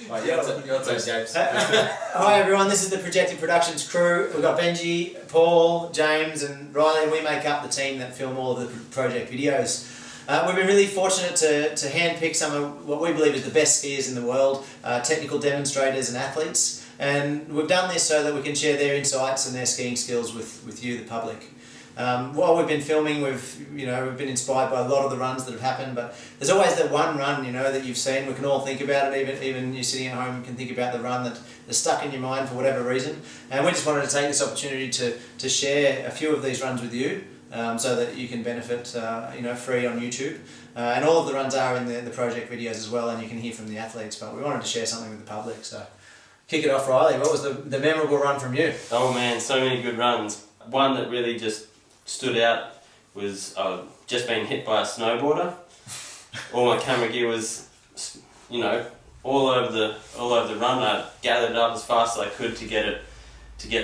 Right, your turn, James. Hi everyone, this is the Projected Productions crew. We've got Benji, Paul, James and Riley. We make up the team that film all of the project videos. We've been really fortunate to handpick some of what we believe is the best skiers in the world, technical demonstrators and athletes. And we've done this so that we can share their insights and their skiing skills with you, the public. While we've been filming, we've been inspired by a lot of the runs that have happened, but there's always that one run, that you've seen. We can all think about it, even you sitting at home can think about the run that's stuck in your mind for whatever reason. And we just wanted to take this opportunity to share a few of these runs with you, so that you can benefit, free on YouTube. And all of the runs are in the project videos as well, and you can hear from the athletes, but we wanted to share something with the public. So kick it off, Riley. What was the memorable run from you? Oh man, so many good runs. One that really just stood out was just being hit by a snowboarder. All my camera gear was, all over the run. I gathered it up as fast as I could to get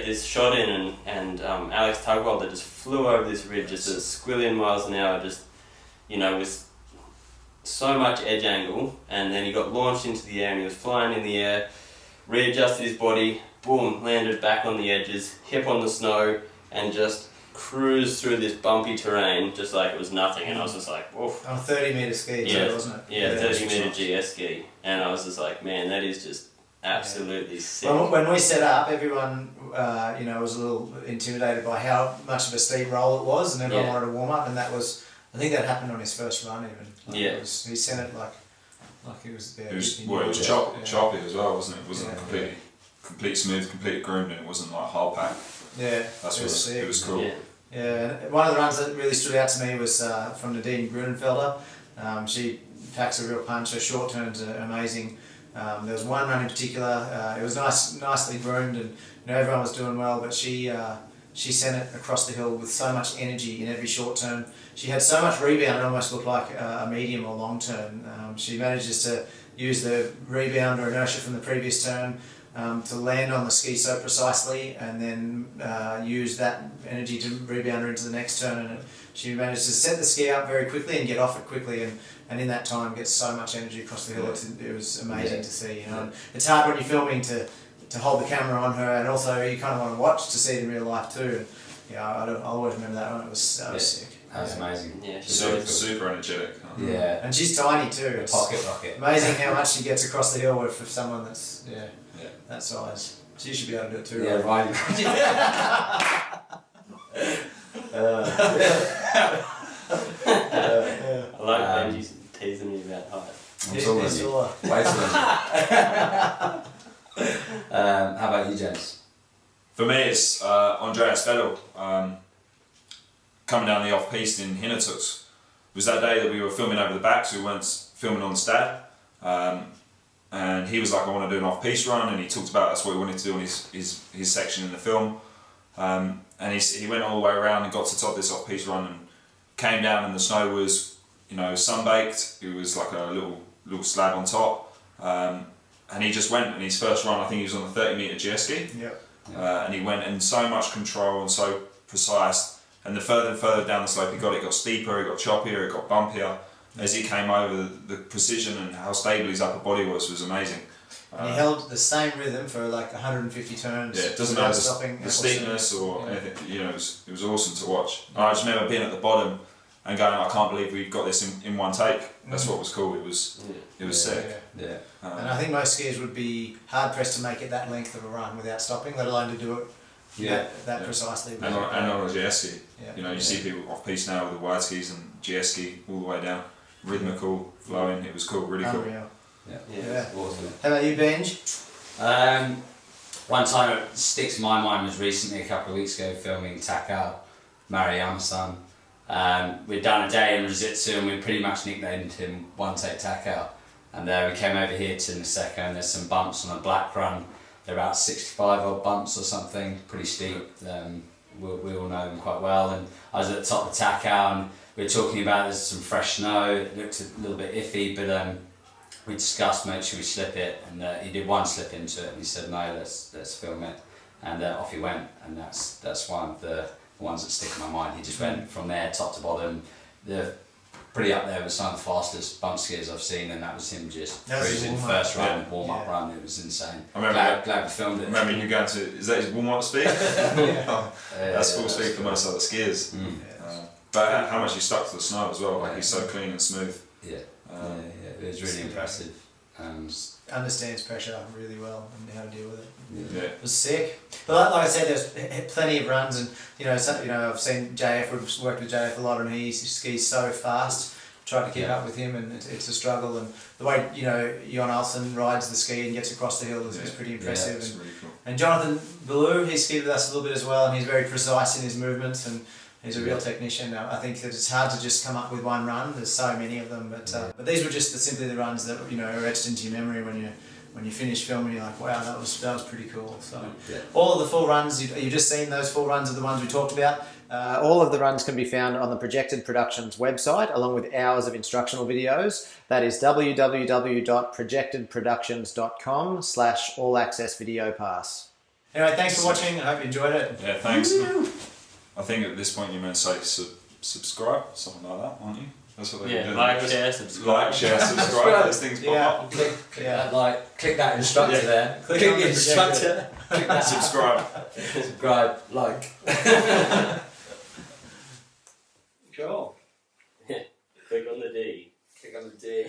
this shot in, and Alex Tugwell that just flew over this ridge just at a squillion miles an hour, just with so much edge angle, and then he got launched into the air and he was flying in the air, readjusted his body, boom, landed back on the edges, hip on the snow, and just cruised through this bumpy terrain just like it was nothing. And I was just like, woof. On a 30-metre ski too, wasn't it? Yeah, 30-metre GS ski. And I was just like, man, that is just absolutely sick. Well, when we set up, everyone was a little intimidated by how much of a steep roll it was, and everyone wanted to warm up, and I think that happened on his first run even. He sent it like it was there. It was choppy as well, wasn't it? It wasn't complete smooth, complete groomed, and it wasn't like hard packed. Yeah, it was cool. Yeah, one of the runs that really stood out to me was from Nadine Grunenfelder. She packs a real punch. Her short turns are amazing. There was one run in particular. It was nicely groomed, and everyone was doing well. But she sent it across the hill with so much energy in every short turn. She had so much rebound; it almost looked like a medium or long turn. She manages to use the rebound or inertia from the previous turn to land on the ski so precisely, and then use that energy to rebound her into the next turn. And she managed to set the ski up very quickly and get off it quickly, and in that time get so much energy across the hill. It was amazing to see. And it's hard when you're filming to hold the camera on her, and also you kind of want to watch to see it in real life too. And I'll always remember that one. It was sick. That was amazing. Yeah, super energetic. Yeah, and she's tiny too. Pocket rocket. Amazing how much she gets across the hill with someone that's that size. So you should be able to do it too. Yeah, right. I like Benji teasing me about height. I'm talking to you. Wait how about you, James? For me, it's Andreas Vettel coming down the off-piste in Hinnertux. It was that day that we were filming over the back, so we weren't filming on the Stad. And he was like, I want to do an off-piste run, and he talked about that's what he wanted to do on his section in the film. And he went all the way around and got to the top of this off-piste run and came down, and the snow was, sun-baked. It was like a little slab on top. And he just went, in his first run, I think he was on the 30-metre GS ski. Yep. And he went in so much control and so precise. And the further and further down the slope he got steeper, it got choppier, it got bumpier. As he came over, the precision and how stable his upper body was amazing. And he held the same rhythm for like 150 turns. Yeah, it doesn't matter the steepness or anything. It was awesome to watch. And I just remember being at the bottom and going, I can't believe we've got this in one take. That's what was cool. It was sick. Yeah. And I think most skiers would be hard pressed to make it that length of a run without stopping, let alone to do it that precisely. And on a GS ski. You see people off piste now with the wide skis and GS ski all the way down. Rhythmical, flowing. It was cool, really cool. Yeah. Awesome. How about you, Benj? One time that sticks in my mind was recently, a couple of weeks ago, filming Takao Maruyama-san. We'd done a day in Rositsu and we pretty much nicknamed him One Take Takao. And we came over here to Niseko, and there's some bumps on a black run. They're about 65 odd bumps or something, pretty steep. We all know them quite well. And I was at the top of Takao, and we were talking about there's some fresh snow. It looked a little bit iffy, but we discussed make sure we slip it, and he did one slip into it, and he said no, let's film it, and off he went. And that's one of the ones that stick in my mind. He just went from there top to bottom. The pretty up there with some of the fastest bump skiers I've seen, and that was him just That was his cruising warm-up. first run, warm up Yeah. run. It was insane. I remember Glad we filmed I it. remember you going to, is that his warm-up speed? That's full speed for most other skiers. Mm. But how much he stuck to the snow as well, like he's so clean and smooth. Yeah. It was really impressive. Understands pressure really well and how to deal with it. Yeah. It was sick. But like I said, there's plenty of runs, and I've seen JF. We've worked with JF a lot, and he skis so fast. Tried to keep up with him, and it's a struggle. And the way Jon Olsen rides the ski and gets across the hill is pretty impressive. It's really cool. And Jonathan Ballou, he skied with us a little bit as well, and he's very precise in his movements, and he's a real technician. I think that it's hard to just come up with one run. There's so many of them, but these were just simply the runs that are etched into your memory when you finish filming. You're like, wow, that was pretty cool. So all of the full runs, you've just seen those full runs of the ones we talked about. All of the runs can be found on the Projected Productions website, along with hours of instructional videos. That is www.projectedproductions.com/all access video pass. Anyway, thanks for watching. I hope you enjoyed it. Yeah, thanks. I think at this point you meant say subscribe, something like that, aren't you? That's what they're doing. Like, share, subscribe. Like, share, subscribe. Those things pop up. Click that instructor there. Click Click on the the instructor. Click that. Subscribe. Subscribe. Like. Cool. Click on the D. Click on the D.